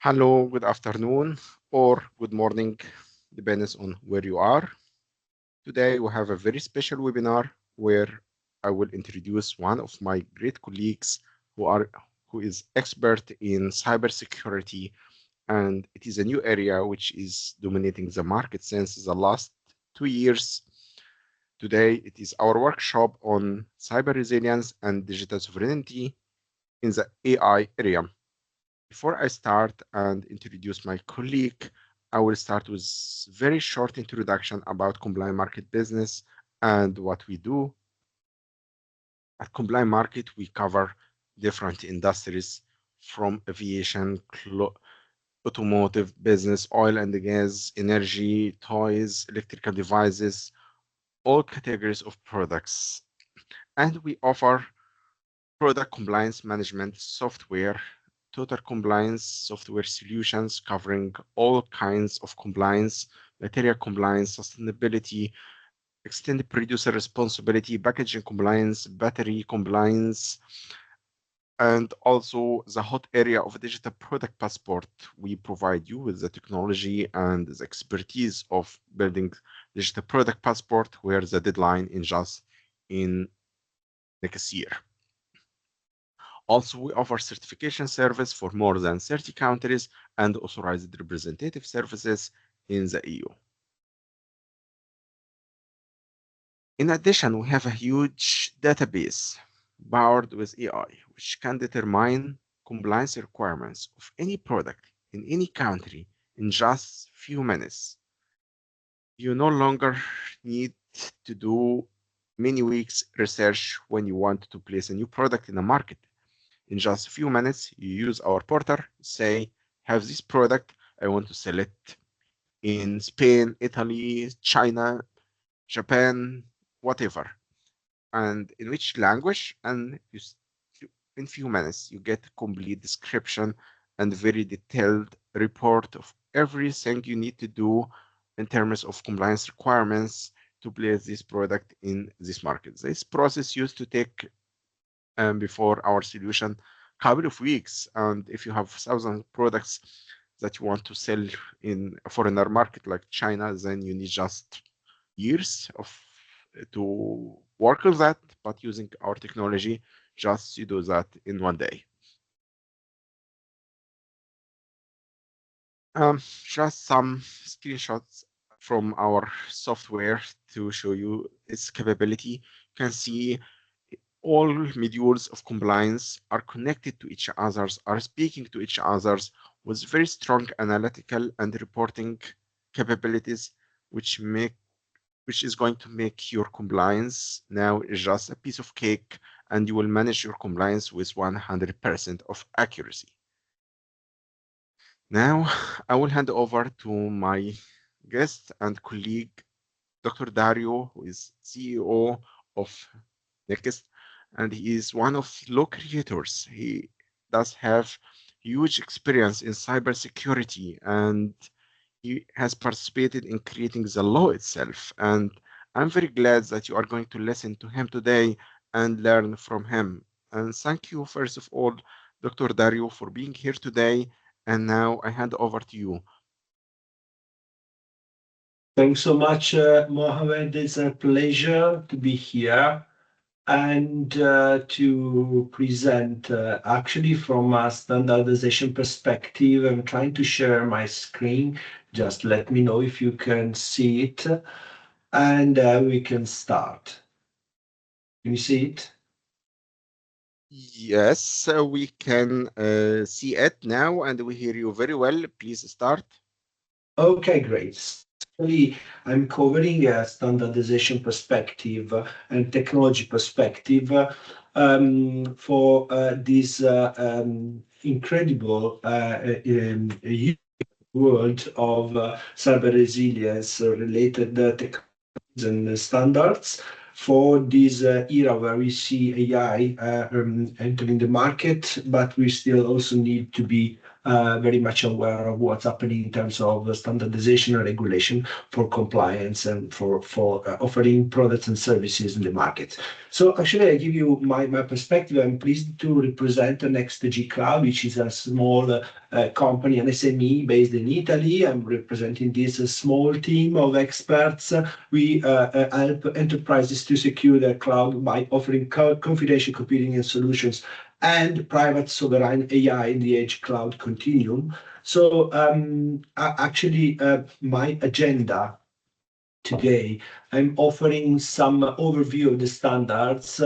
Hello, good afternoon, or good morning, depends on where you are. Today, we have a very special webinar where I will introduce one of my great colleagues who is expert in cybersecurity, and it is a new area which is dominating the market since the last 2 years. Today, it is our workshop on cyber resilience and digital sovereignty in the AI area. Before I start and introduce my colleague, I will start with very short introduction about Compliant Market business and what we do. At Compliant Market, we cover different industries from aviation, automotive business, oil and gas, energy, toys, electrical devices, all categories of products. And we offer product compliance management software, total compliance software solutions covering all kinds of compliance, material compliance, sustainability, extended producer responsibility, packaging compliance, battery compliance, and also the hot area of digital product passport. We provide you with the technology and the expertise of building digital product passport, where the deadline is just in next year. Also, we offer certification service for more than 30 countries and authorized representative services in the EU. In addition, we have a huge database powered with AI, which can determine compliance requirements of any product in any country in just few minutes. You no longer need to do many weeks research when you want to place a new product in the market. In just a few minutes, you use our portal, say, have this product, I want to sell it in Spain, Italy, China, Japan, whatever. And in which language, and in few minutes, you get a complete description and very detailed report of everything you need to do in terms of compliance requirements to place this product in this market. This process used to take before our solution couple of weeks, and if you have 1,000 products that you want to sell in a foreigner market like China, then you need just years to work on that, but using our technology, just you do that in one day. Just some screenshots from our software to show you its capability. You can see all modules of compliance are connected to each other, are speaking to each other with very strong analytical and reporting capabilities, which is going to make your compliance now just a piece of cake, and you will manage your compliance with 100% of accuracy. Now, I will hand over to my guest and colleague, Dr. Dario, who is CEO of NIS, and he is one of law creators. He does have huge experience in cybersecurity, and he has participated in creating the law itself. And I'm very glad that you are going to listen to him today and learn from him. And thank you, first of all, Dr. Dario, for being here today. And now I hand over to you. Thanks so much, Mohamed. It's a pleasure to be here and to present actually from a standardization perspective. I'm trying to share my screen. Just let me know if you can see it, and we can start. Can you see it? Yes, we can see it now, and we hear you very well. Please start. Okay, great. Actually, I'm covering a standardization perspective and technology perspective for this incredible world of cyber resilience related technologies and standards. For this era where we see AI entering the market, but we still also need to be very much aware of what's happening in terms of standardization and regulation for compliance and for offering products and services in the market. So actually, I give you my perspective. I'm pleased to represent NextG Cloud, which is a small company, an SME based in Italy. I'm representing this small team of experts. We help enterprises to secure their cloud by offering confidential computing and solutions and private sovereign AI in the edge cloud continuum. So actually, my agenda today, I'm offering some overview of the standards,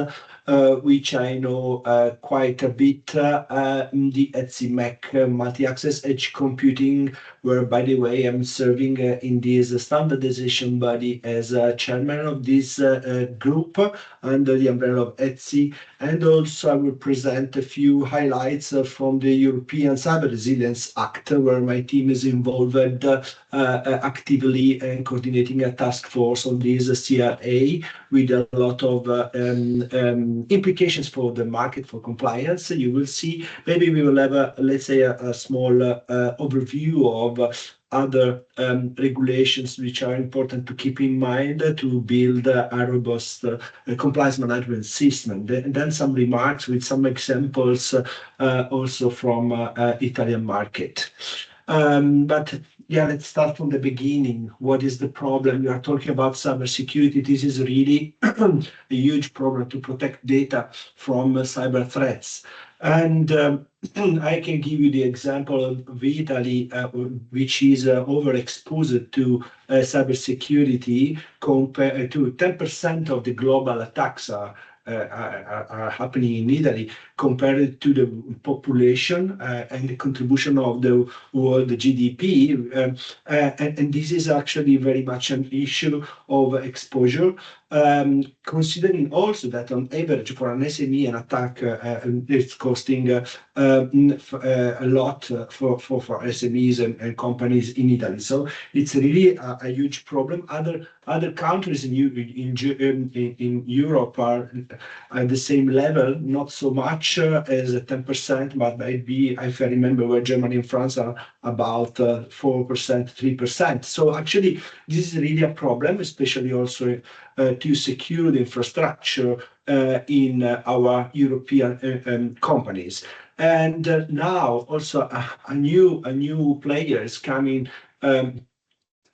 which I know quite a bit, the ETSI MEC, multi-access edge computing, where, by the way, I'm serving in this standardization body as chairman of this group under the umbrella of ETSI. And also I will present a few highlights from the European Cyber Resilience Act, where my team is involved actively and coordinating a task force on this CRA with a lot of implications for the market for compliance. You will see, maybe we will have let's say a small overview of other regulations which are important to keep in mind to build a robust compliance management system. And then some remarks with some examples also from Italian market. But yeah, let's start from the beginning. What is the problem? We are talking about cybersecurity. This is really a huge problem to protect data from cyber threats. And I can give you the example of Italy, which is overexposed to cybersecurity. Compared to 10% of the global attacks are happening in Italy, compared to the population and the contribution of the world GDP. And this is actually very much an issue of exposure, considering also that on average for an SME, an attack is costing a lot for SMEs and companies in Italy. So it's really a huge problem. Other countries in Europe are at the same level, not so much as 10%, but maybe, if I remember, where Germany and France are about 4%, 3%. So actually, this is really a problem, especially also to secure the infrastructure in our European companies. And now also a new player is coming.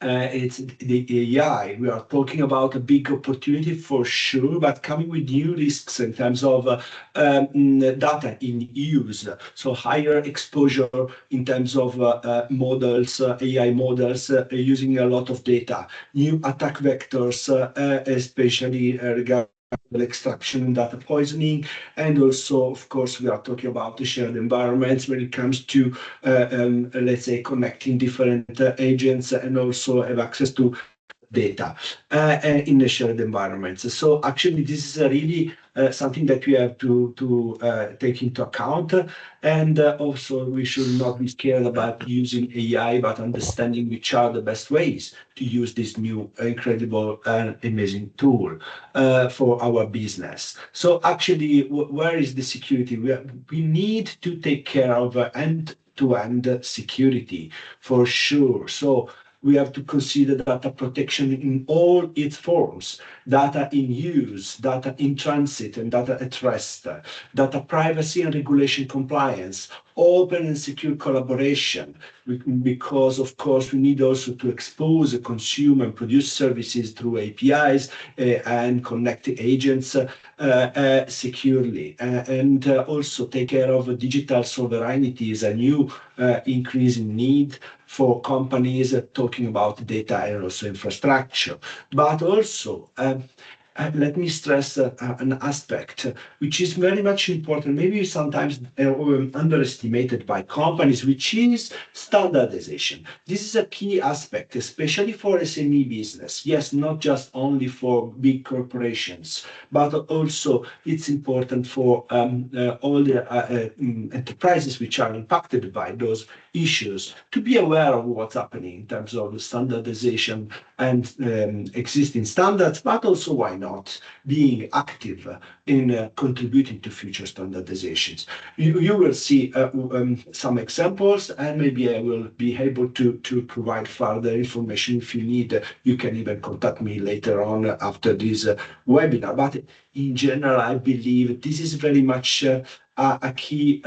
It's the AI. We are talking about a big opportunity for sure, but coming with new risks in terms of data in use. So higher exposure in terms of models, AI models using a lot of data, new attack vectors, especially regarding extraction and data poisoning. And also, of course, we are talking about the shared environments when it comes to, let's say, connecting different agents and also have access to data in the shared environments. So actually, this is really something that we have to take into account. And also, we should not be scared about using AI, but understanding which are the best ways to use this new incredible and amazing tool for our business. So actually, where is the security? We need to take care of end-to-end security for sure. So we have to consider data protection in all its forms: data in use, data in transit, and data at rest, data privacy and regulation compliance, open and secure collaboration, because of course we need also to expose, consume, and produce services through APIs and connect agents securely, and also take care of digital sovereignty is a new increasing need for companies talking about data and also infrastructure. But also, let me stress an aspect which is very much important, maybe sometimes underestimated by companies, which is standardization. This is a key aspect, especially for SME business. Yes, not just only for big corporations, but also it's important for all the enterprises which are impacted by those issues to be aware of what's happening in terms of the standardization and existing standards, but also why not, being active in contributing to future standardizations. You will see some examples, and maybe I will be able to provide further information if you need. You can even contact me later on after this webinar. But in general, I believe this is very much a key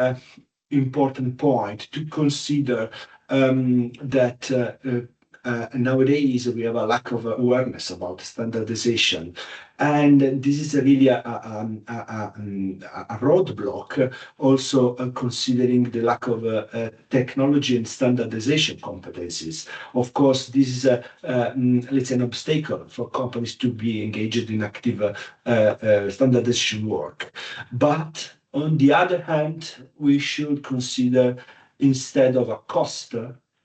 important point to consider, that nowadays we have a lack of awareness about standardization, and this is really a roadblock. Also considering the lack of technology and standardization competencies. Of course, this is let's say an obstacle for companies to be engaged in active standardization work. But on the other hand, we should consider, instead of a cost,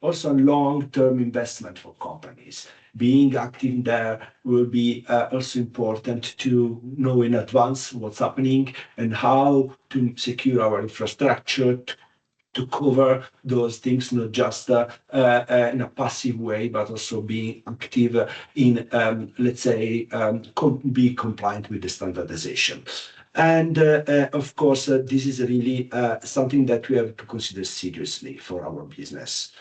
also a long-term investment for companies. Being active there will be also important to know in advance what's happening and how to secure our infrastructure to cover those things, not just in a passive way, but also being active in, let's say, be compliant with the standardization. And of course, this is really something that we have to consider seriously for our business.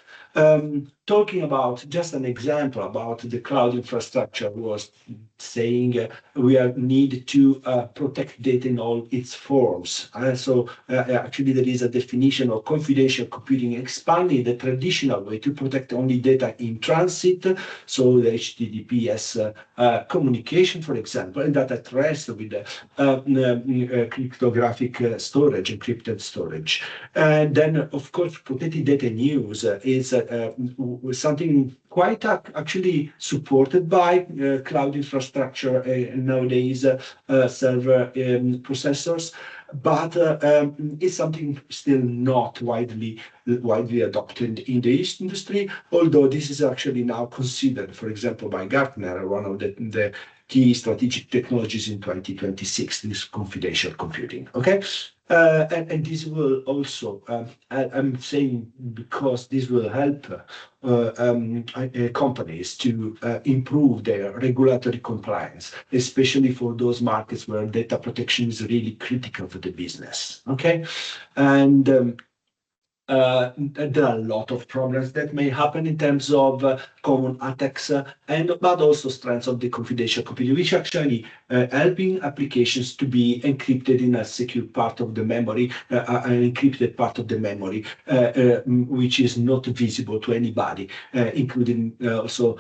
Talking about just an example about the cloud infrastructure, was saying we need to protect data in all its forms. So actually there is a definition of confidential computing, expanding the traditional way to protect only data in transit, so the HTTPS communication, for example, and that at rest with cryptographic storage, encrypted storage. And then, of course, protecting data in use is something quite actually supported by cloud infrastructure nowadays, server processors, but it's something still not widely adopted in the industry, although this is actually now considered, for example, by Gartner, one of the key strategic technologies in 2026, this confidential computing. Okay. And this will also, I'm saying because this will help companies to improve their regulatory compliance, especially for those markets where data protection is really critical for the business. Okay, and there are a lot of problems that may happen in terms of common attacks, but also strengths of the confidential computing, which actually helping applications to be encrypted in a secure part of the memory, an encrypted part of the memory, which is not visible to anybody, including also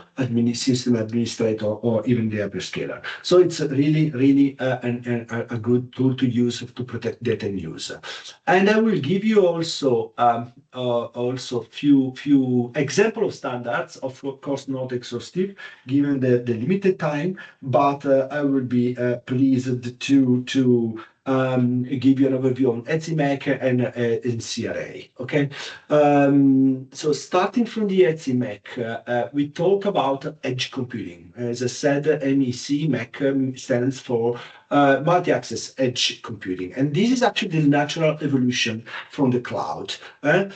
system administrator or even the hyperscaler. So it's really a good tool to use to protect data in use. And I will give you also few example of standards, of course not exhaustive given the limited time, but I will be pleased to give you an overview on ETSI and CRA. Okay, so starting from the ETSI, we talk about edge computing. As I said, MEC stands for multi-access edge computing, and this is actually the natural evolution from the cloud.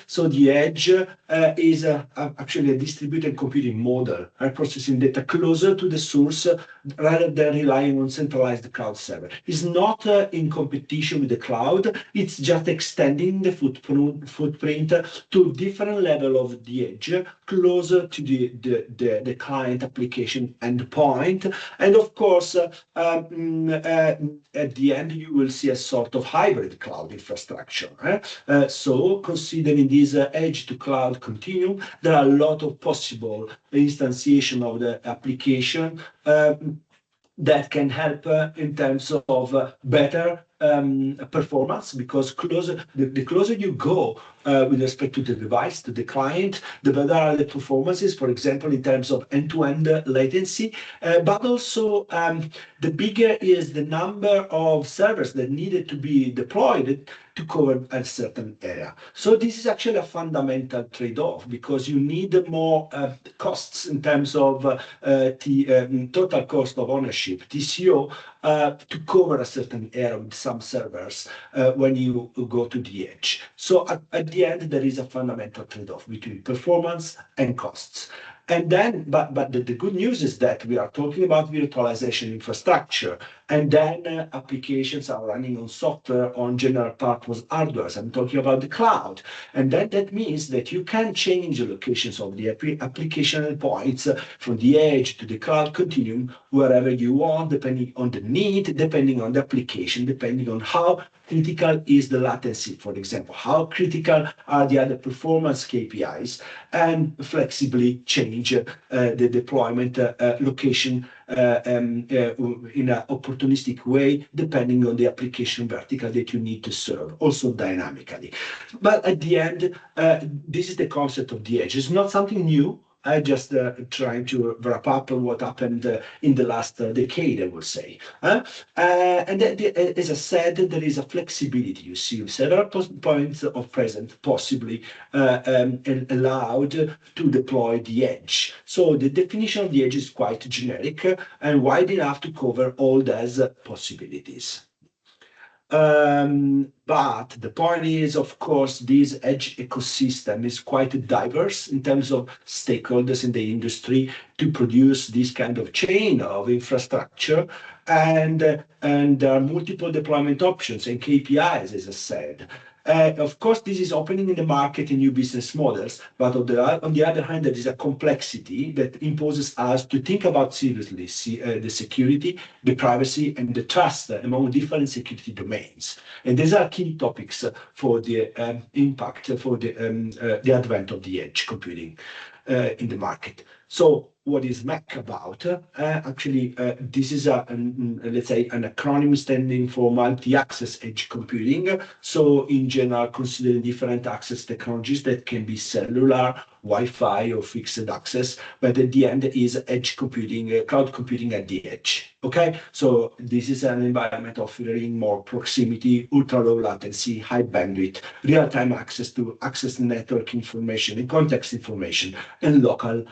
So the edge is actually a distributed computing model, processing data closer to the source rather than relying on centralized cloud server. It's not in competition with the cloud, it's just extending the footprint to different level of the edge, closer to the client application endpoint. And of course, at the end, you will see a sort of hybrid cloud infrastructure. So considering this edge to cloud continuum, there are a lot of possible instantiation of the application that can help in terms of better performance, because the closer you go with respect to the device, to the client, the better are the performances, for example, in terms of end-to-end latency, but also the bigger is the number of servers that needed to be deployed to cover a certain area. So this is actually a fundamental trade-off, because you need more costs in terms of total cost of ownership, TCO, to cover a certain area with some servers when you go to the edge. So at the end, there is a fundamental trade-off between performance and costs. And then, but the good news is that we are talking about virtualization infrastructure, and then applications are running on software on general purpose hardware. I'm talking about the cloud. And then that means that you can change the locations of the application endpoints from the edge to the cloud continuum wherever you want, depending on the need, depending on the application, depending on how critical is the latency, for example, how critical are the other performance KPIs, and flexibly change the deployment location in an opportunistic way, depending on the application vertical that you need to serve, also dynamically. But at the end, this is the concept of the edge. It's not something new. I just trying to wrap up on what happened in the last decade, I would say. And as I said, there is a flexibility. You see several points of presence possibly allowed to deploy the edge. So the definition of the edge is quite generic and wide enough to cover all those possibilities. But the point is, of course, this edge ecosystem is quite diverse in terms of stakeholders in the industry to produce this kind of chain of infrastructure, and there are multiple deployment options and KPIs, as I said. Of course, this is opening in the market in new business models, but on the other hand, there is a complexity that imposes us to think about seriously the security, the privacy, and the trust among different security domains. And these are key topics for the impact, for the advent of the edge computing in the market. So what is MAC about? Actually, this is let's say an acronym standing for multi-access edge computing. So in general, considering different access technologies that can be cellular, Wi-Fi, or fixed access, but at the end is edge computing, cloud computing at the edge. Okay, so this is an environment offering more proximity, ultra low latency, high bandwidth, real-time access to network information and context information, and local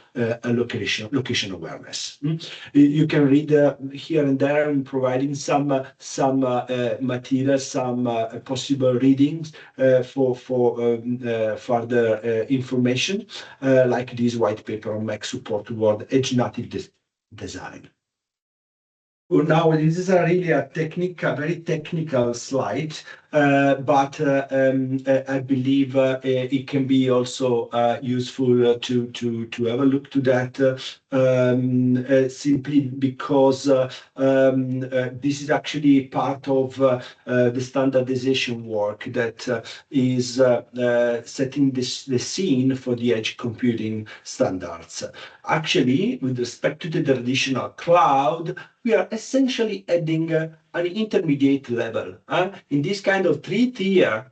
location awareness. You can read here and there in providing some materials, some possible readings for further information, like this white paper on MAC support toward edge native design. Well, now this is really a very technical slide, but I believe it can be also useful to have a look to that, simply because this is actually part of the standardization work that is setting the scene for the edge computing standards. Actually, with respect to the traditional cloud, we are essentially adding an intermediate level. In this kind of three-tier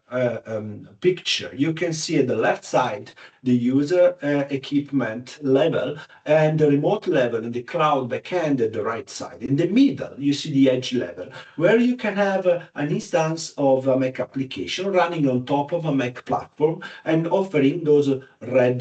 picture, you can see at the left side the user equipment level and the remote level in the cloud backend at the right side. In the middle, you see the edge level, where you can have an instance of a Mac application running on top of a Mac platform and offering those red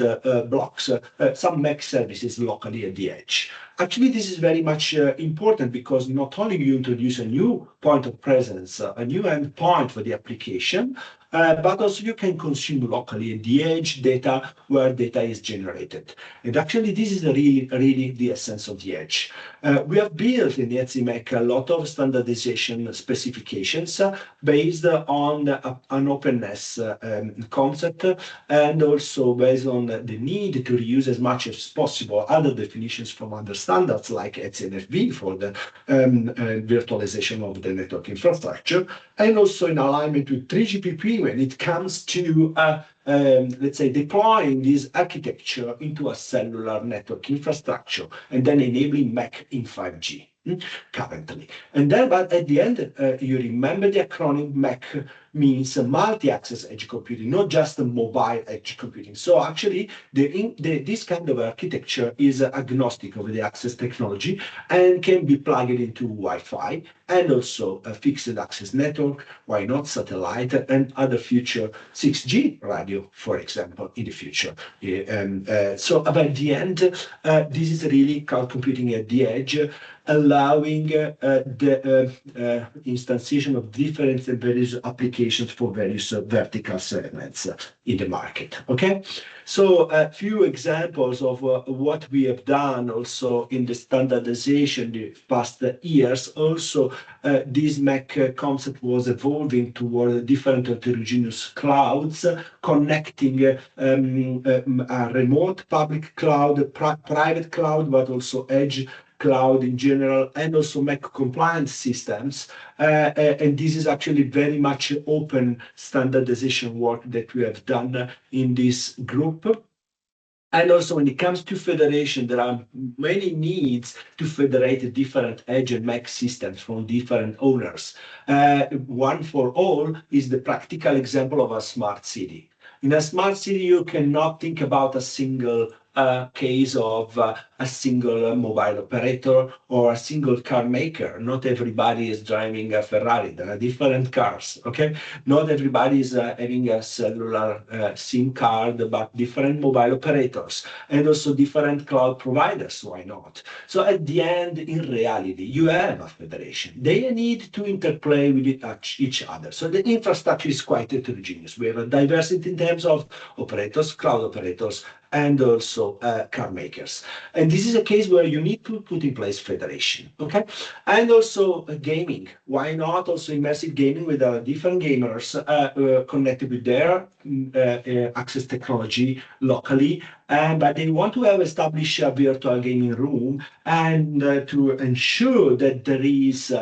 blocks, some Mac services locally at the edge. Actually, this is very much important because not only you introduce a new point of presence, a new endpoint for the application, but also you can consume locally at the edge data where data is generated. And actually, this is really the essence of the edge. We have built in the ETSI Mac a lot of standardization specifications based on an openness concept, and also based on the need to reuse as much as possible other definitions from other standards like ETSI NFV for the virtualization of the network infrastructure, and also in alignment with 3GPP when it comes to let's say deploying this architecture into a cellular network infrastructure and then enabling Mac in 5G currently. And then, but at the end, you remember the acronym MAC means multi-access edge computing, not just mobile edge computing. So actually, this kind of architecture is agnostic of the access technology and can be plugged into Wi-Fi and also a fixed access network, why not satellite and other future 6G radio, for example, in the future. So at the end, this is really cloud computing at the edge. allowing the instantiation of different and various applications for various vertical segments in the market. Okay, so a few examples of what we have done also in the standardization the past years. Also, this MEC concept was evolving toward different heterogeneous clouds, connecting a remote public cloud, private cloud, but also edge cloud in general, and also MEC compliance systems. And this is actually very much open standardization work that we have done in this group. And also when it comes to federation, there are many needs to federate different edge and MEC systems from different owners. One for all is the practical example of a smart city. In a smart city, you cannot think about a single case of a single mobile operator or a single car maker. Not everybody is driving a Ferrari. There are different cars, okay? Not everybody is having a cellular SIM card, but different mobile operators and also different cloud providers, why not? So at the end, in reality, you have a federation. They need to interplay with each other. So the infrastructure is quite heterogeneous. We have a diversity in terms of operators, cloud operators, and also car makers. And this is a case where you need to put in place federation, okay? And also gaming. Why not also immersive gaming with different gamers connected with their access technology locally, but they want to have established a virtual gaming room and to ensure that there is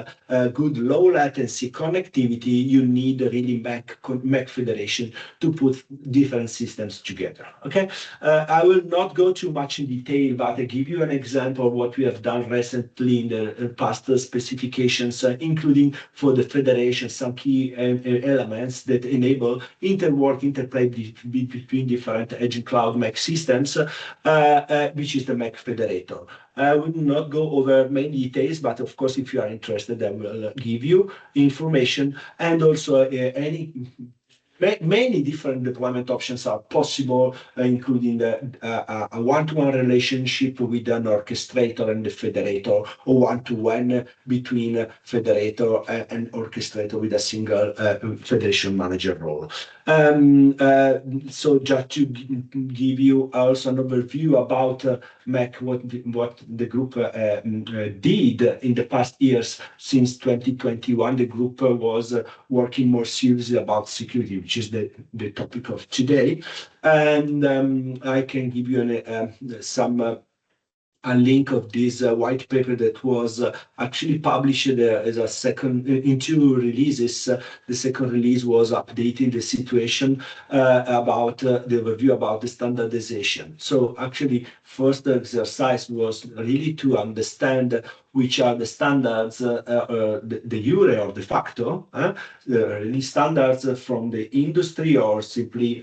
good low latency connectivity, you need really MEC federation to put different systems together, okay? I will not go too much in detail, but I give you an example of what we have done recently in the past specifications, including for the federation, some key elements that enable interplay between different edge and cloud MEC systems, which is the MEC federator. I will not go over many details, but of course, if you are interested, I will give you information, and also many different deployment options are possible, including a one-to-one relationship with an orchestrator and the federator, or one-to-one between federator and orchestrator with a single federation manager role. So just to give you also an overview about MEC, what the group did in the past years. Since 2021, the group was working more seriously about security, which is the topic of today. And I can give you a link of this white paper that was actually published as a second in two releases. The second release was updating the situation about the overview about the standardization. So actually, first exercise was really to understand which are the standards, the jure or de facto, release standards from the industry or simply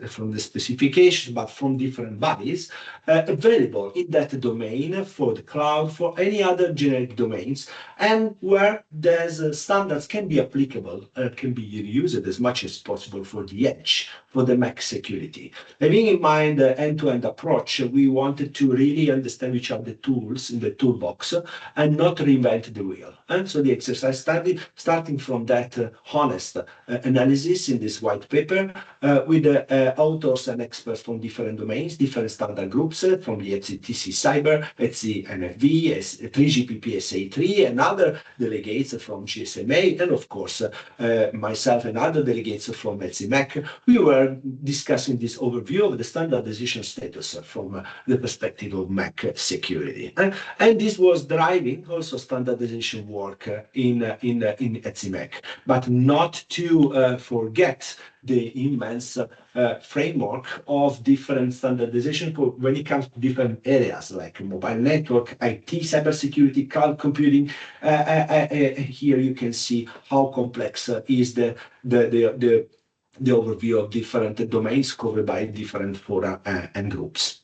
from the specification, but from different bodies available in that domain for the cloud, for any other generic domains, and where those standards can be applicable, can be used as much as possible for the edge, for the MEC security. Having in mind the end-to-end approach, we wanted to really understand which are the tools in the toolbox and not reinvent the wheel. And so the exercise study, starting from that honest analysis in this white paper with authors and experts from different domains, different standard groups, from the ETSI Cyber, ETSI NFV, 3GPP SA3, and other delegates from GSMA, and of course, myself and other delegates from ETSI MEC. We were discussing this overview of the standardization status from the perspective of MEC security. And this was driving also standardization work in ETSI MEC, but not to forget the immense framework of different standardization when it comes to different areas like mobile network, IT, cybersecurity, cloud computing. Here you can see how complex is the overview of different domains covered by different fora and groups.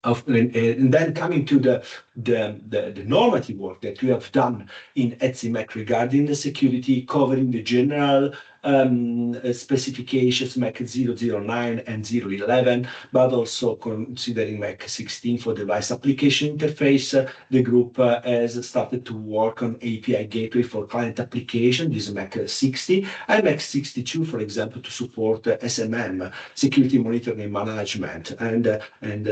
And then coming to the normative work that we have done in ETSI MEC regarding the security, covering the general specifications MEC 009 and 011, but also considering MEC 16 for device application interface. The group has started to work on API gateway for client application, this is MEC 60, and MEC 62, for example, to support SMM, security monitoring and management, and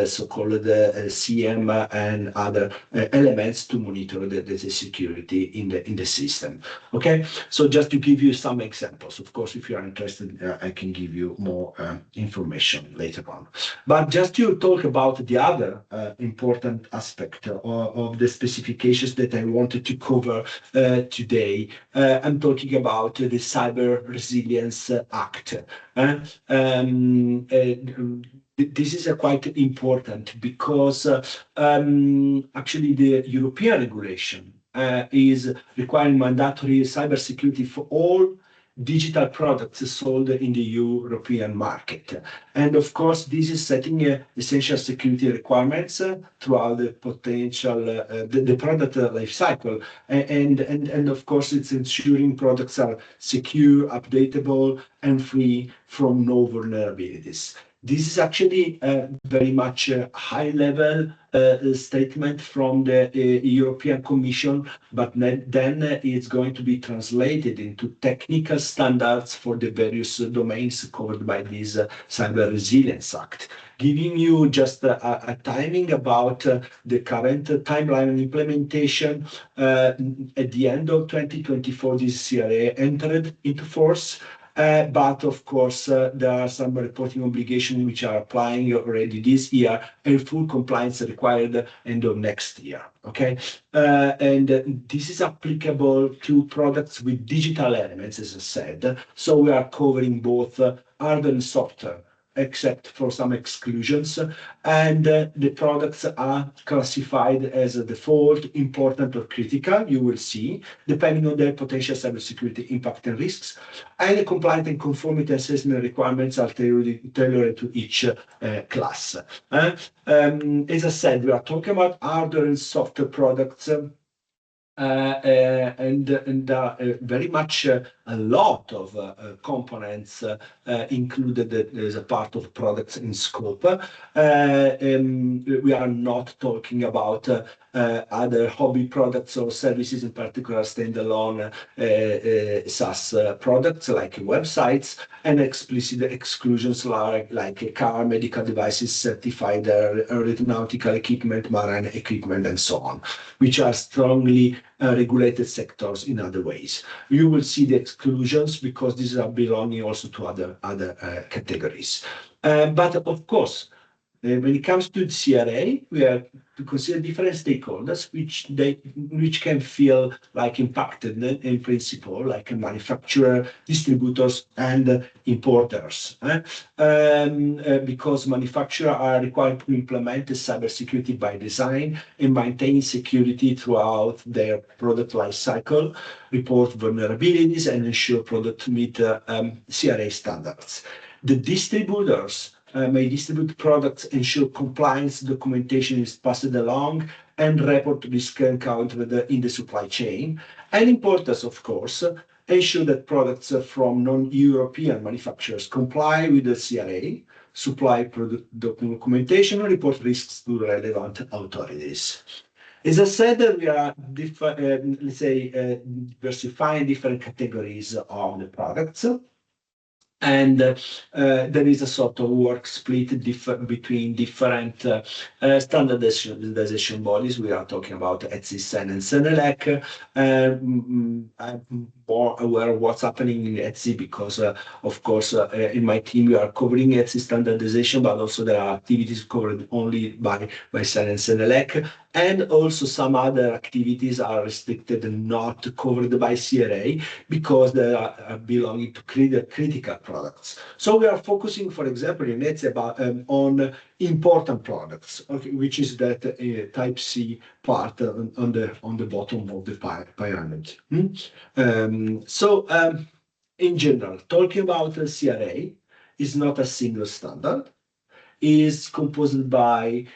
so-called CM and other elements to monitor the security in the system. Okay, so just to give you some examples. Of course, if you are interested, I can give you more information later on. But just to talk about the other important aspect of the specifications that I wanted to cover today, I'm talking about the Cyber Resilience Act. This is quite important because actually the European regulation is requiring mandatory cybersecurity for all digital products sold in the European market. And of course, this is setting essential security requirements throughout the potential, the product life cycle. And of course, it's ensuring products are secure, updatable, and free from no vulnerabilities. This is actually very much a high-level statement from the European Commission, but then it's going to be translated into technical standards for the various domains covered by this Cyber Resilience Act. Giving you just a timing about the current timeline and implementation, at the end of 2024, this CRA entered into force. But of course, there are some reporting obligations which are applying already this year, and full compliance required end of next year. Okay, and this is applicable to products with digital elements, as I said. So we are covering both hardware and software, except for some exclusions, and the products are classified as a default, important, or critical, you will see, depending on their potential cybersecurity impact and risks, and the compliance and conformity assessment requirements are tailored to each class. As I said, we are talking about hardware and software products, and very much a lot of components included as a part of products in scope. We are not talking about other hobby products or services, in particular standalone SaaS products like websites, and explicit exclusions like car, medical devices, certified aeronautical equipment, marine equipment, and so on, which are strongly regulated sectors in other ways. You will see the exclusions because these are belonging also to other categories. But of course, when it comes to CRA, we have to consider different stakeholders which can feel like impacted in principle, like a manufacturer, distributors, and importers. Because manufacturers are required to implement the cybersecurity by design and maintain security throughout their product life cycle, report vulnerabilities, and ensure product meet CRA standards. The distributors may distribute products, ensure compliance documentation is passed along, and report risk encountered in the supply chain. And importers, of course, ensure that products from non-European manufacturers comply with the CRA, supply product documentation, and report risks to relevant authorities. As I said, we are diversifying different categories of the products. And there is a sort of work split between different standardization bodies. We are talking about ETSI, CEN, and CENELEC. I'm more aware of what's happening in ETSI because, of course, in my team, we are covering ETSI standardization, but also there are activities covered only by CEN and CENELEC. And also some other activities are restricted and not covered by CRA because they are belonging to critical products. So we are focusing, for example, in ETSI on important products, okay, which is that type C part on the bottom of the pyramid. In general, talking about CRA is not a single standard. It is composed by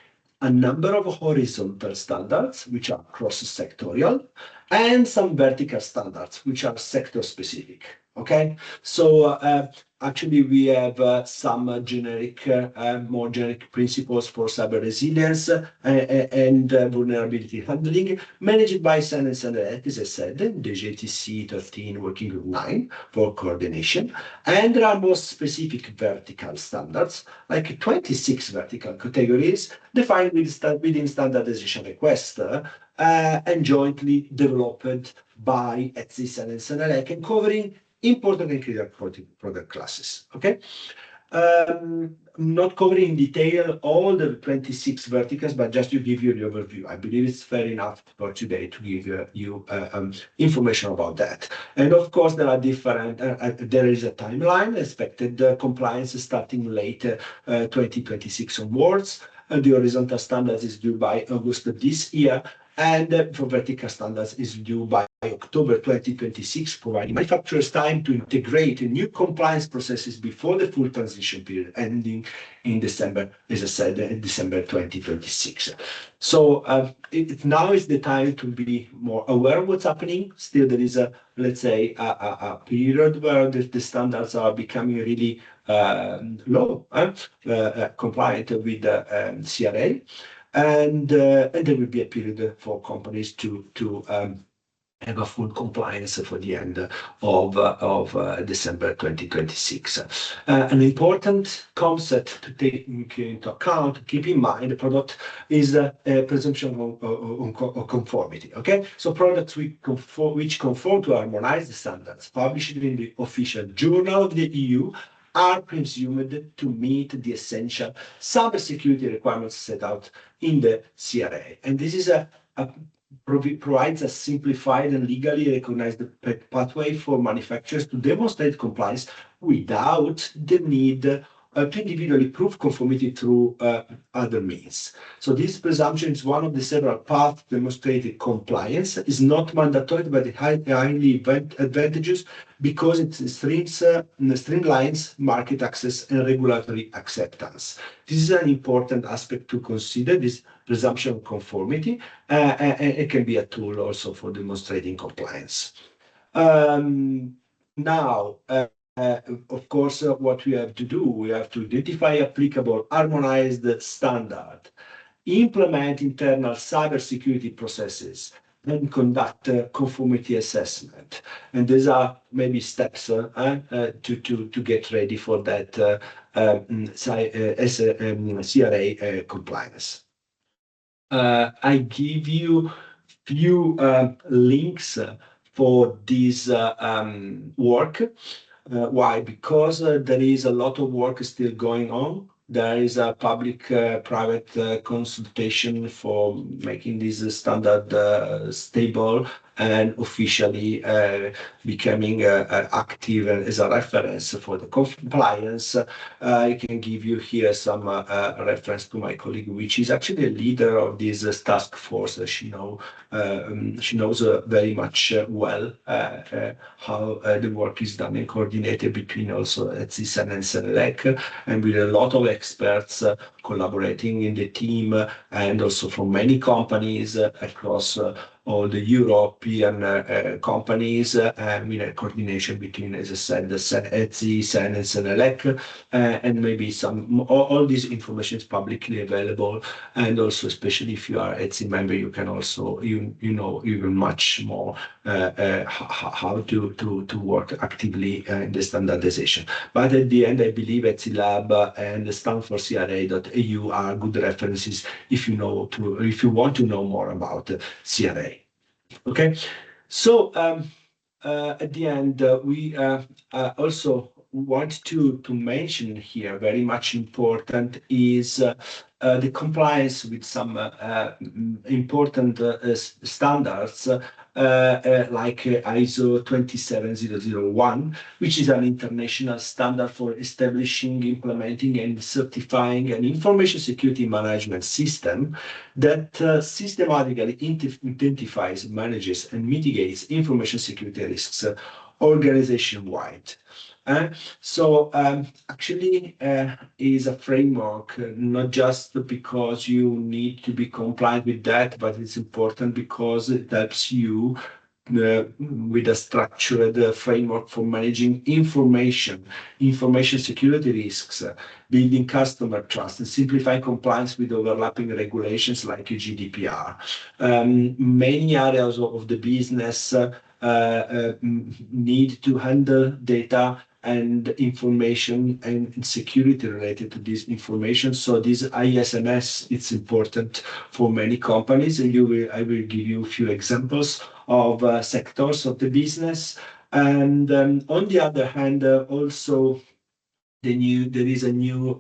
a number of horizontal standards, which are cross-sectorial, and some vertical standards, which are sector-specific. Okay, so actually we have some generic, more generic principles for cyber resilience and vulnerability handling, managed by SANS and as I said, the JTC 13 working group 9 for coordination. And there are more specific vertical standards, like 26 vertical categories defined within standardization requests and jointly developed by ETSI and SNLEC and covering important and critical product classes. Okay, not covering in detail all the 26 verticals, but just to give you the overview. I believe it's fair enough for today to give you information about that. And of course, there are different. There is a timeline expected compliance starting late 2026 onwards. The horizontal standards is due by August of this year, and for vertical standards is due by October 2026, providing manufacturers time to integrate new compliance processes before the full transition period ending in December, as I said, in December 2026. So now is the time to be more aware of what's happening. Still, there is let's say, a period where the standards are becoming really low, compliant with the CRA. And there will be a period for companies to have a full compliance for the end of December 2026. An important concept to take into account, keep in mind, the product is a presumption of conformity. Okay, so products which conform to harmonized standards published in the official journal of the EU are presumed to meet the essential cybersecurity requirements set out in the CRA. And this is provides a simplified and legally recognized pathway for manufacturers to demonstrate compliance without the need to individually prove conformity through other means. So this presumption is one of the several paths demonstrated compliance. Is not mandatory, but it highly advantageous because it streamlines market access and regulatory acceptance. This is an important aspect to consider, this presumption of conformity, and it can be a tool also for demonstrating compliance. Now, of course, what we have to do, we have to identify applicable harmonized standard, implement internal cybersecurity processes, and conduct conformity assessment. And these are maybe steps to get ready for that CRA compliance. I give you few links for this work. Why? Because there is a lot of work still going on. There is a public-private consultation for making this standard stable and officially becoming active as a reference for the compliance. I can give you here some reference to my colleague, which is actually a leader of this task force. She knows very much well how the work is done and coordinated between also ETSI and SNLEC, and with a lot of experts collaborating in the team, and also from many companies across all the European companies, with coordination between, as I said, the ETSI, SAN, and SNLEC, and maybe all this information is publicly available, and also, especially if you are ETSI member, you can also, you know even much more how to work actively in the standardization. But at the end, I believe ETSI Lab and stanfordcra.eu are good references if you want to know more about CRA. Okay, so at the end, we also want to mention here, very much important, is the compliance with some important standards like ISO 27001, which is an international standard for establishing, implementing, and certifying an information security management system that systematically identifies, manages, and mitigates information security risks organization-wide. So actually is a framework, not just because you need to be compliant with that, but it's important because it helps you with a structured framework for managing information security risks, building customer trust, and simplifying compliance with overlapping regulations like GDPR. Many areas of the business need to handle data and information and security related to this information. So this ISMS, it's important for many companies. And I will give you a few examples of sectors of the business. And on the other hand, also there is a new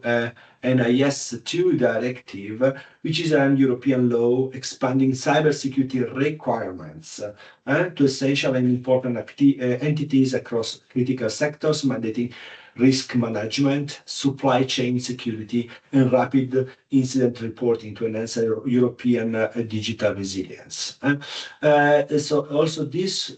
NIS2 Directive, which is an European law expanding cybersecurity requirements to essential and important entities across critical sectors, mandating risk management, supply chain security, and rapid incident reporting to enhance European digital resilience. So also this,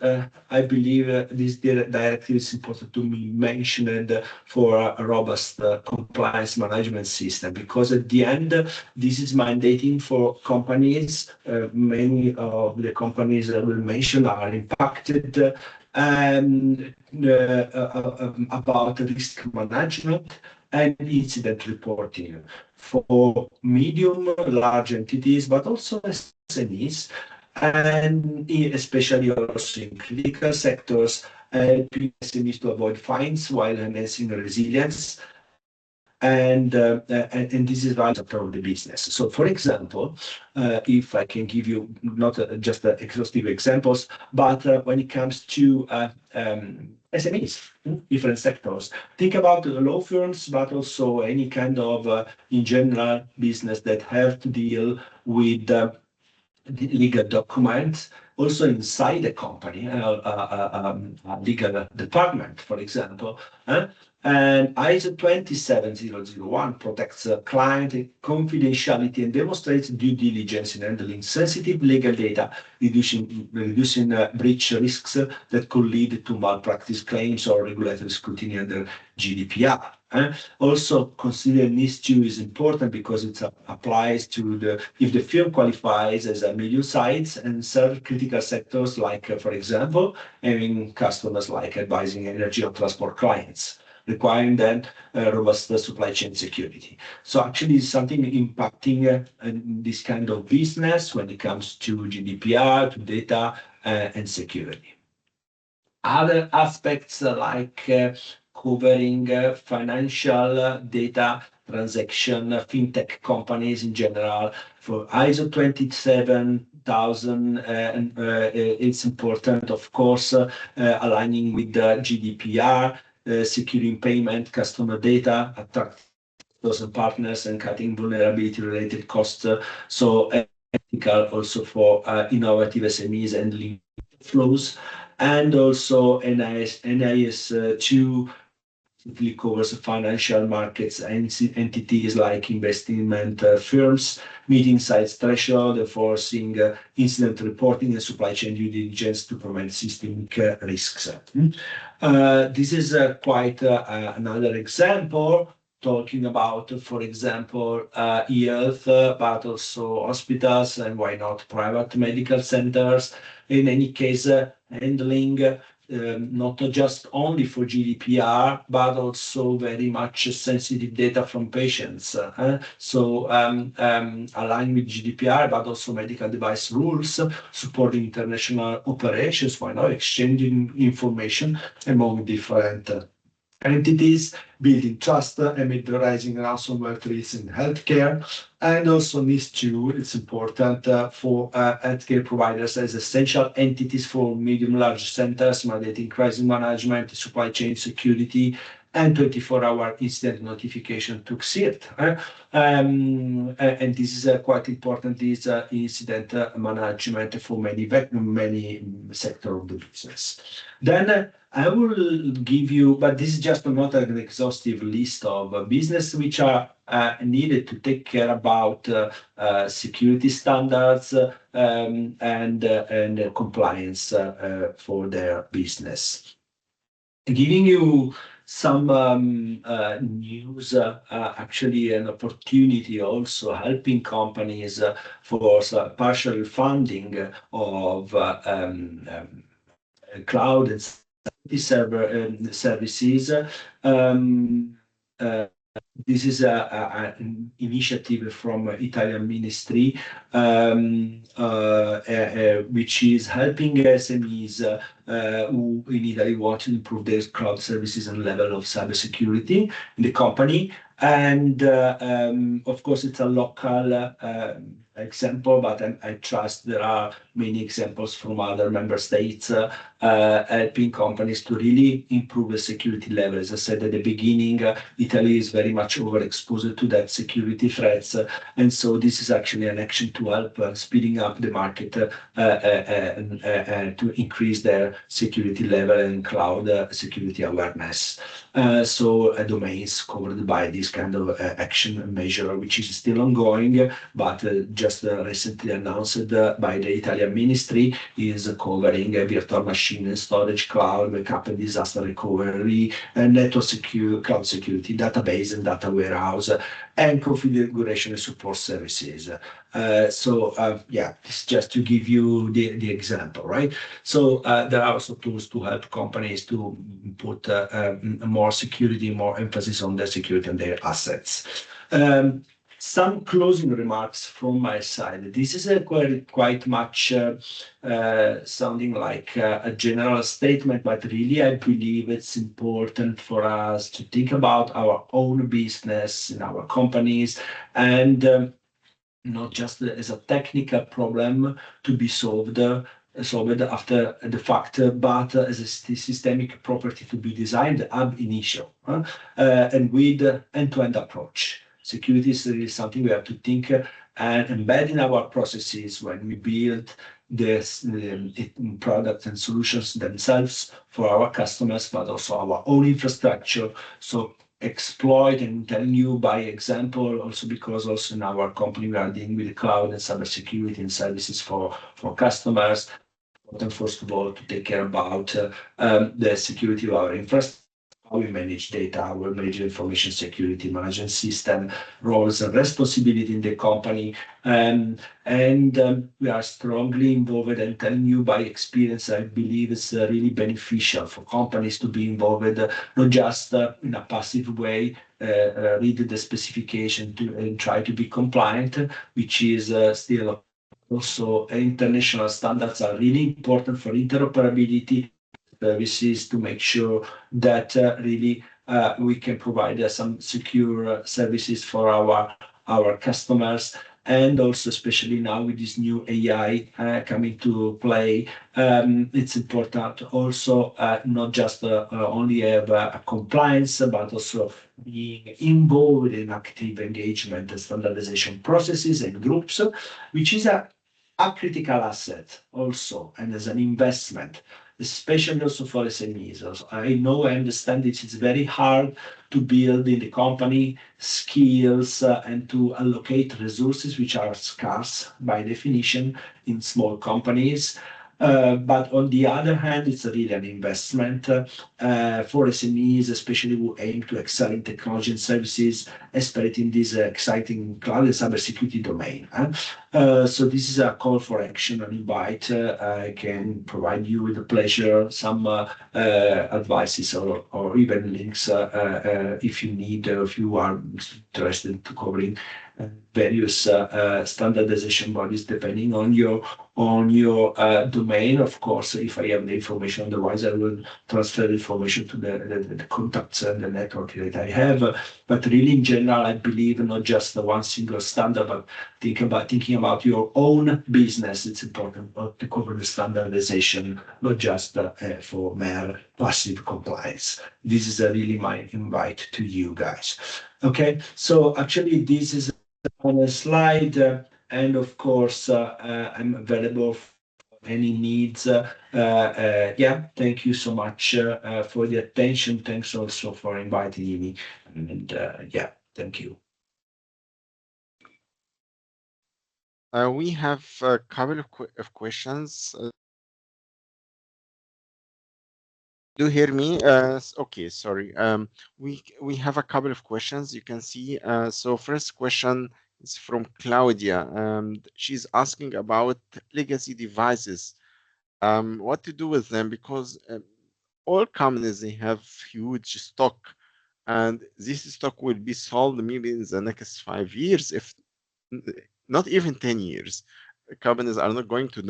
I believe, this directive is important to be mentioned for a robust compliance management system, because at the end, this is mandating for companies. Many of the companies I will mention are impacted about risk management and incident reporting for medium, large entities, but also SMEs, and especially also in critical sectors, helping SMEs to avoid fines while enhancing resilience. And this is right of the business. So, for example, if I can give you not just exhaustive examples, but when it comes to SMEs, different sectors, think about the law firms, but also any kind of, in general, business that have to deal with legal documents, also inside the company, a legal department, for example. And ISO 27001 protects client confidentiality and demonstrates due diligence in handling sensitive legal data, reducing breach risks that could lead to malpractice claims or regulatory scrutiny under GDPR. Also, consider NIS2 is important because it applies to if the firm qualifies as a medium size and serve critical sectors like, for example, having customers like advising energy or transport clients, requiring then robust supply chain security. So actually it's something impacting this kind of business when it comes to GDPR, to data and security. Other aspects like covering financial data transaction, fintech companies in general. For ISO 27000, it's important, of course, aligning with the GDPR, securing payment, customer data, attract those partners, and cutting vulnerability-related costs. So ethical also for innovative SMEs and flows. And also NIS2 covers financial markets and entities like investment firms, meeting size threshold, enforcing incident reporting and supply chain due diligence to prevent systemic risks. This is quite another example, talking about, for example, health, but also hospitals, and why not private medical centers. In any case, handling not just only for GDPR, but also very much sensitive data from patients. So aligning with GDPR, but also medical device rules, supporting international operations, why not exchanging information among different entities, building trust amid the rising ransomware threats in healthcare. And also NIS2, it's important for healthcare providers as essential entities for medium-large centers, mandating crisis management, supply chain security, and 24-hour incident notification to CIRT. And this is quite important, this incident management for many sectors of the business. Then I will give you, but this is just not an exhaustive list of business which are needed to take care about security standards and compliance for their business. Giving you some news, actually an opportunity also helping companies for partial funding of cloud and services. This is an initiative from Italian Ministry, which is helping SMEs who in Italy want to improve their cloud services and level of cybersecurity in the company. And of course, it's a local example, but I trust there are many examples from other member states helping companies to really improve the security level. As I said at the beginning, Italy is very much overexposed to that security threats, and so this is actually an action to help speeding up the market and to increase their security level and cloud security awareness. So domains covered by this kind of action measure, which is still ongoing, but just recently announced by the Italian Ministry, is covering virtual machine and storage, cloud backup and disaster recovery, and network cloud security, database and data warehouse, and configuration and support services. Yeah, it's just to give you the example, right? So there are also tools to help companies to put more security, more emphasis on their security and their assets. Some closing remarks from my side. This is quite much sounding like a general statement, but really I believe it's important for us to think about our own business in our companies, and not just as a technical problem to be solved after the fact, but as a systemic property to be designed ab initio, and with end-to-end approach. Security is really something we have to think and embed in our processes when we build the products and solutions themselves for our customers, but also our own infrastructure. So exploit, and telling you by example, also because also in our company we are dealing with the cloud and cybersecurity and services for customers. And first of all, to take care about the security of our infrastructure, how we manage data, how we manage information security management system, roles and responsibility in the company. And we are strongly involved, and telling you by experience, I believe it's really beneficial for companies to be involved, not just in a passive way, read the specification and try to be compliant, which is still also international standards are really important for interoperability services to make sure that really we can provide some secure services for our customers. And also, especially now with this new AI coming to play, it's important also not just only have a compliance, but also being involved in active engagement and standardization processes and groups, which is a critical asset also, and as an investment, especially also for SMEs. Also, I understand it's very hard to build in the company skills and to allocate resources which are scarce by definition in small companies. But on the other hand, it's really an investment for SMEs, especially who aim to excel in technology and services, especially in this exciting cloud and cybersecurity domain. So this is a call for action, an invite. I can provide you with a pleasure some advices or even links if you need, if you are interested to covering various standardization bodies depending on your domain. Of course, if I have the information, otherwise I will transfer the information to the contacts and the network that I have. But really, in general, I believe not just the one single standard, but thinking about your own business. It's important to cover the standardization, not just for mere passive compliance. This is really my invite to you guys. Okay, so actually this is on a slide, and of course I'm available for any needs. Yeah, thank you so much for the attention. Thanks also for inviting me, and yeah, thank you. We have a couple of questions. Do you hear me? Okay, sorry. We have a couple of questions. You can see. So first question is from Claudia. She's asking about legacy devices what to do with them, because all companies, they have huge stock, and this stock will be sold maybe in the next 5 years, if not even 10 years. Companies are not going to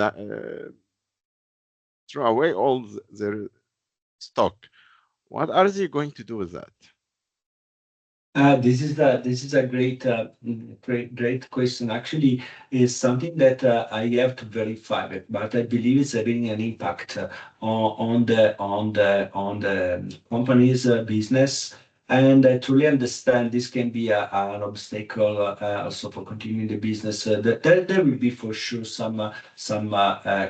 throw away all their stock. What are they going to do with that? This is a great question. Actually, is something that I have to verify, but I believe it's having an impact on the company's business. And I truly understand this can be an obstacle also for continuing the business. There will be for sure some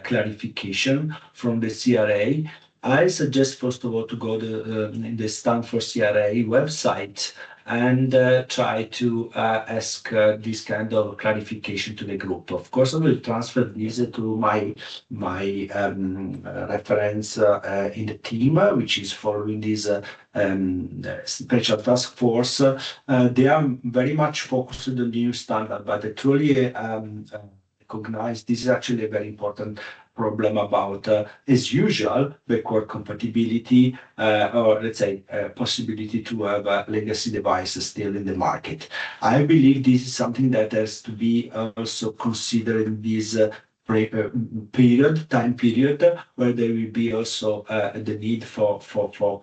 clarification from the CRA. I suggest first of all to go to the Stanford CRA website and try to ask this kind of clarification to the group. Of course, I will transfer this to my reference in the team, which is following this special task force. They are very much focused on the new standard, but they truly recognize this is actually a very important problem about, as usual, backward compatibility, or let's say possibility to have legacy devices still in the market. I believe this is something that has to be also considered in this time period, where there will be also the need for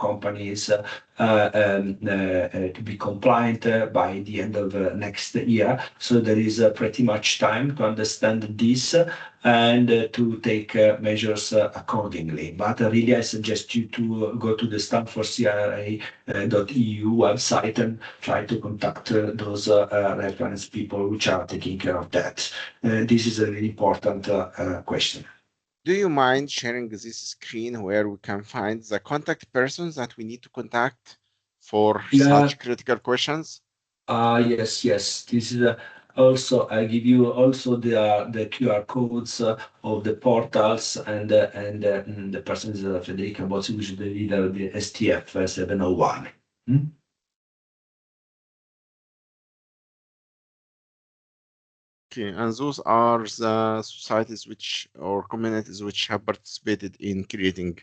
companies to be compliant by the end of next year. So there is pretty much time to understand this and to take measures accordingly. But really, I suggest you to go to the stanfordcra.eu website and try to contact those reference people which are taking care of that. This is a really important question. Do you mind sharing this screen where we can find the contact persons that we need to contact for such critical questions? Yes. This is also, I give you also the QR codes of the portals and the person is Federica Bozzi, which is the leader of the STF 701. Okay, and those are the societies which, or communities which have participated in creating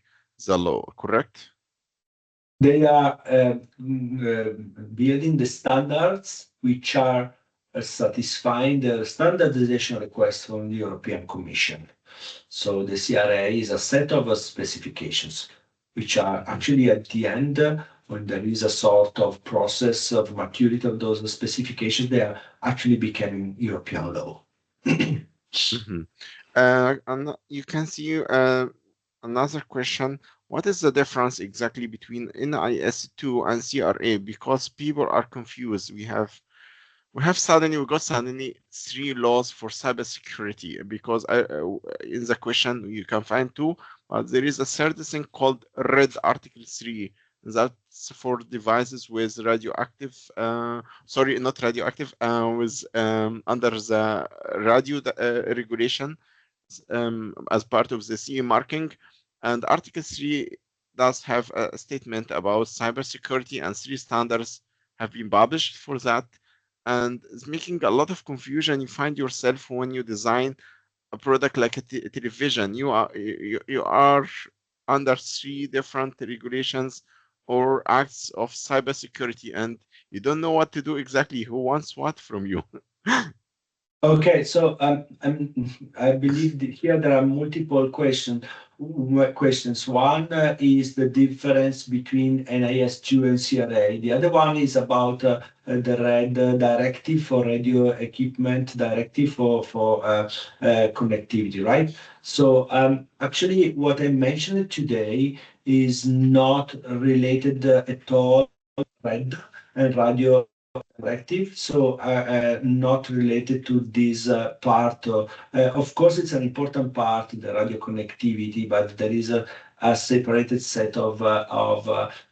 the law, correct? They are building the standards which are satisfying the standardization request from the European Commission. So the CRA is a set of specifications which are actually at the end, when there is a sort of process of maturity of those specifications, they are actually becoming European law. And you can see another question. What is the difference exactly between NIS2 and CRA? Because people are confused. We got suddenly 3 laws for cybersecurity, because in the question you can find 2, but there is a third thing called Red Article 3. That's for devices with radioactive, not radioactive, with under the radio regulation as part of the CE marking. And Article 3 does have a statement about cybersecurity, and 3 standards have been published for that. And it's making a lot of confusion. You find yourself when you design a product like a television, you are under 3 different regulations or acts of cybersecurity, and you don't know what to do exactly. Who wants what from you? Okay, so I believe that here there are multiple questions. One is the difference between NIS2 and CRA. The other one is about the RED directive for radio equipment, directive for connectivity, right? So actually, what I mentioned today is not related at all to RED and radio directive, so not related to this part. Of course, it's an important part, the radio connectivity, but there is a separated set of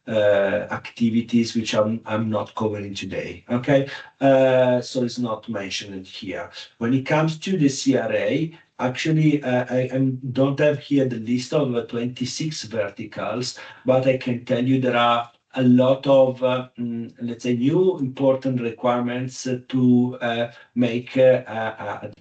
activities which I'm not covering today. Okay, so it's not mentioned here. When it comes to the CRA, actually, I don't have here the list of 26 verticals, but I can tell you there are a lot of, let's say, new important requirements to make a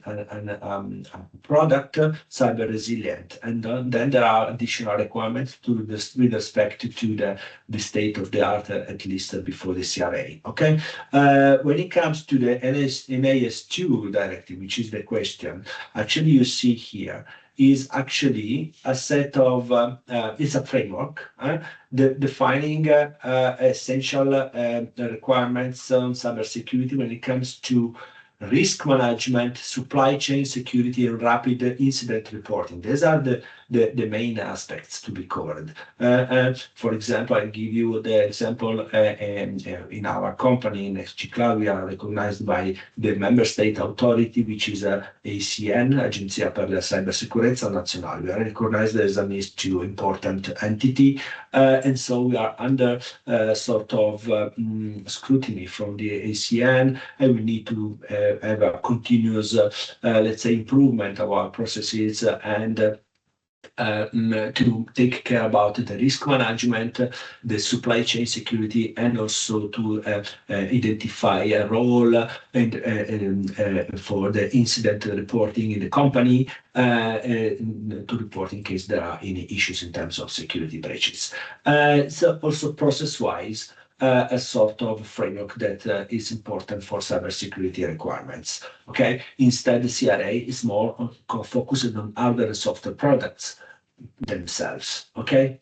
product cyber resilient. And then there are additional requirements to this with respect to the state of the art, at least before the CRA. Okay. When it comes to the NIS2 directive, which is the question, actually you see here is actually a set of, it's a framework defining essential requirements on cybersecurity when it comes to risk management, supply chain security, and rapid incident reporting. These are the main aspects to be covered. For example, I give you the example in our company, in XG Cloud, we are recognized by the member state authority, which is ACN, Agenzia per la Cybersicurezza Nazionale. We are recognized as an NIS2 important entity, and so we are under sort of scrutiny from the ACN, and we need to have a continuous, let's say, improvement of our processes and to take care about the risk management, the supply chain security, and also to identify a role and for the incident reporting in the company to report in case there are any issues in terms of security breaches. So also process-wise, a sort of framework that is important for cybersecurity requirements. Okay, instead the CRA is more focused on hardware and software products themselves. Okay.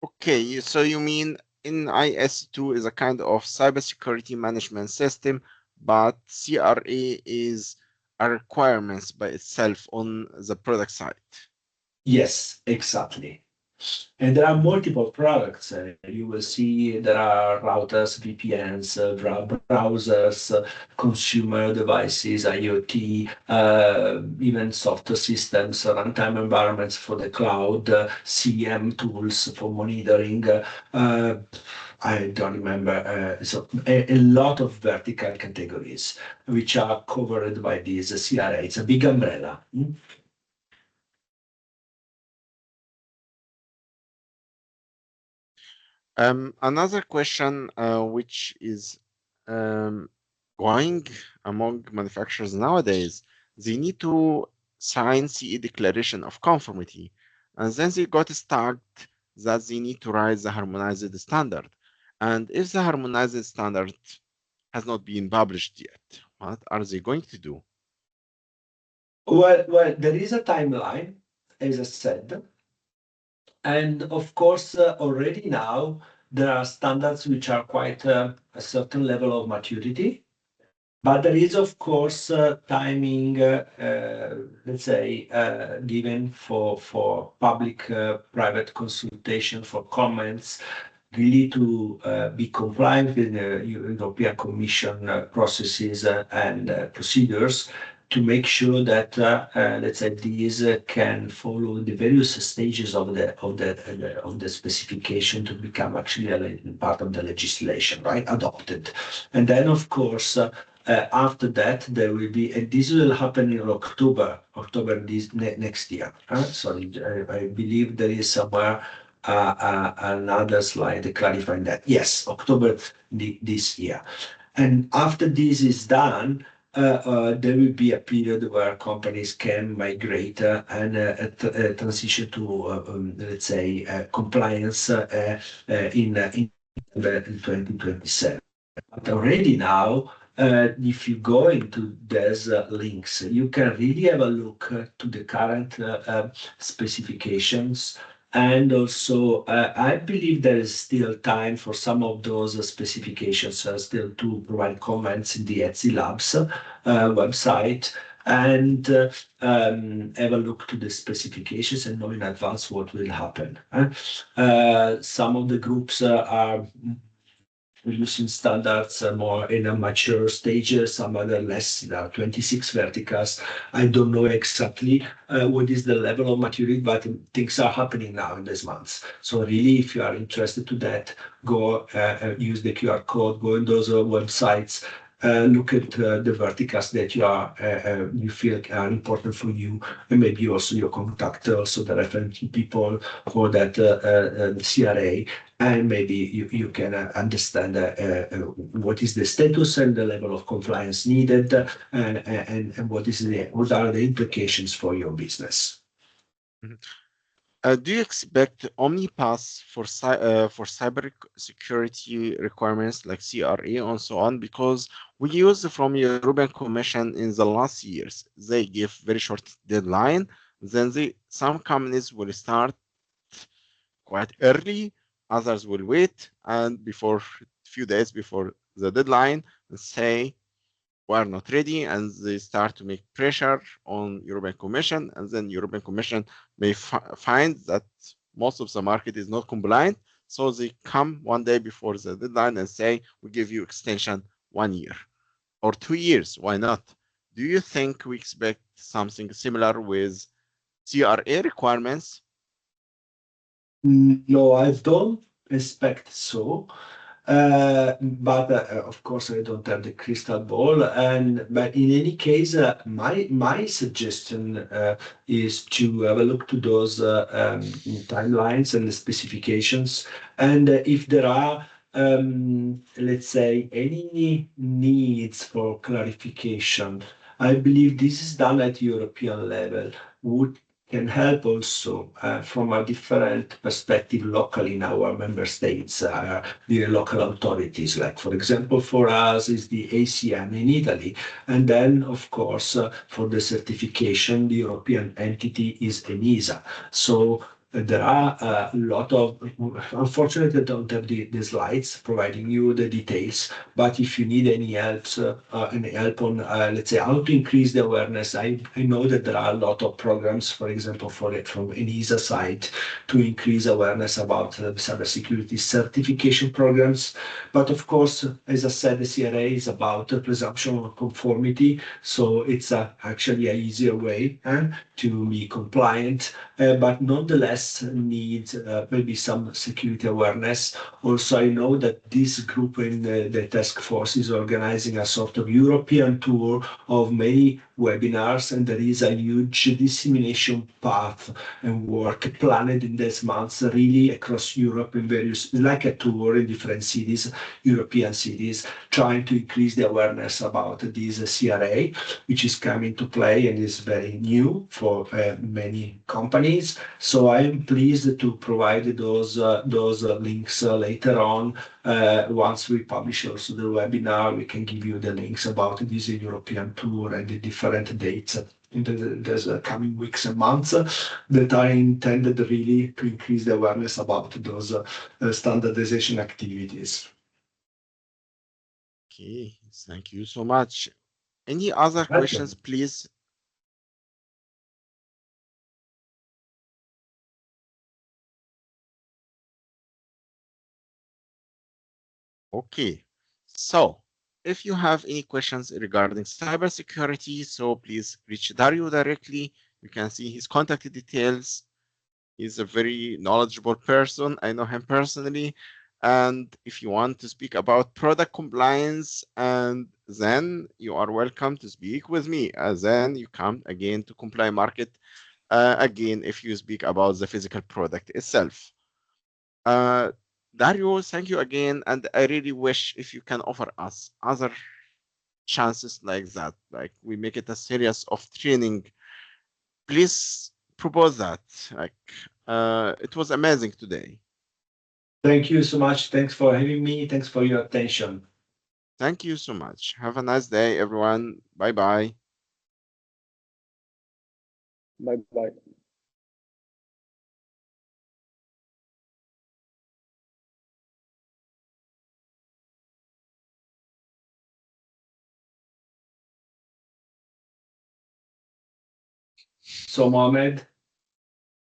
Okay, so you mean NIS2 is a kind of cybersecurity management system, but CRA is a requirements by itself on the product side. Yes, exactly. And there are multiple products. You will see there are routers, VPNs, browsers, consumer devices, IoT, even software systems, runtime environments for the cloud, CM tools for monitoring. I don't remember. So a lot of vertical categories which are covered by this CRA. It's a big umbrella. Another question which is going among manufacturers nowadays, they need to sign CE declaration of conformity, and then they got stuck that they need to write the harmonized standard. And if the harmonized standard has not been published yet, what are they going to do? Well, there is a timeline, as I said. And of course, already now, there are standards which are quite a certain level of maturity. But there is, of course, timing, let's say, given for public-private consultation, for comments, really to be compliant with the European Commission processes and procedures to make sure that, let's say, these can follow the various stages of the specification to become actually a part of the legislation, right? Adopted. And then, of course, after that, there will be, and this will happen in October this next year. Sorry, I believe there is somewhere another slide clarifying that. Yes, October this year. And after this is done, there will be a period where companies can migrate and transition to, let's say, compliance in 2027. But already now, if you go into these links, you can really have a look to the current specifications. And also, I believe there is still time for some of those specifications still to provide comments in the ETSI Labs website and have a look to the specifications and know in advance what will happen. Some of the groups are using standards more in a mature stage, some other less. There are 26 verticals. I don't know exactly what is the level of maturity, but things are happening now in these months. So really, if you are interested to that, go use the QR code, go in those websites look at the verticals that you feel are important for you, and maybe also your contact, also the reference people for that CRA, and maybe you can understand what is the status and the level of compliance needed, and what are the implications for your business. Do you expect OmniPass for cyber security requirements like CRA and so on? Because we use from European Commission in the last years, they give very short deadline. Then some companies will start quite early, others will wait, and before few days before the deadline, say we are not ready, and they start to make pressure on European Commission, and then European Commission may find that most of the market is not compliant, so they come one day before the deadline and say, we give you extension 1 year or 2 years, why not? Do you think we expect something similar with CRA requirements? No, I don't expect so. But of course, I don't have the crystal ball. But in any case, my suggestion is to have a look to those timelines and the specifications. And if there are, let's say, any needs for clarification, I believe this is done at European level. Would can help also from a different perspective locally in our member states, the local authorities. Like, for example, for us is the ACM in Italy. And then, of course, for the certification, the European entity is ENISA. So there are a lot of, unfortunately, I don't have the slides providing you the details, but if you need any help on, let's say, how to increase the awareness, I know that there are a lot of programs, for example, from ENISA side to increase awareness about cybersecurity certification programs. But of course, as I said, the CRA is about the presumption of conformity, so it's actually an easier way to be compliant, but nonetheless need maybe some security awareness. Also, I know that this group in the task force is organizing a sort of European tour of many webinars, and there is a huge dissemination path and work planned in these months, really across Europe in various, like a tour in different cities, European cities, trying to increase the awareness about this CRA, which is coming to play and is very new for many companies. So I am pleased to provide those links later on. Once we publish also the webinar, we can give you the links about this European tour and the different dates in the coming weeks and months that are intended really to increase the awareness about those standardization activities. Okay, thank you so much. Any other questions, please? Okay, so if you have any questions regarding cybersecurity, so please reach Dario directly. You can see his contact details. He's a very knowledgeable person. I know him personally. And if you want to speak about product compliance, and then you are welcome to speak with me. And then you come again to Comply Market. Again, if you speak about the physical product itself. Dario, thank you again. And I really wish if you can offer us other chances like that, like we make it a series of training, please propose that. Like, it was amazing today. Thank you so much. Thanks for having me. Thanks for your attention. Thank you so much. Have a nice day, everyone. Bye-bye. Bye-bye. So, Mohammed,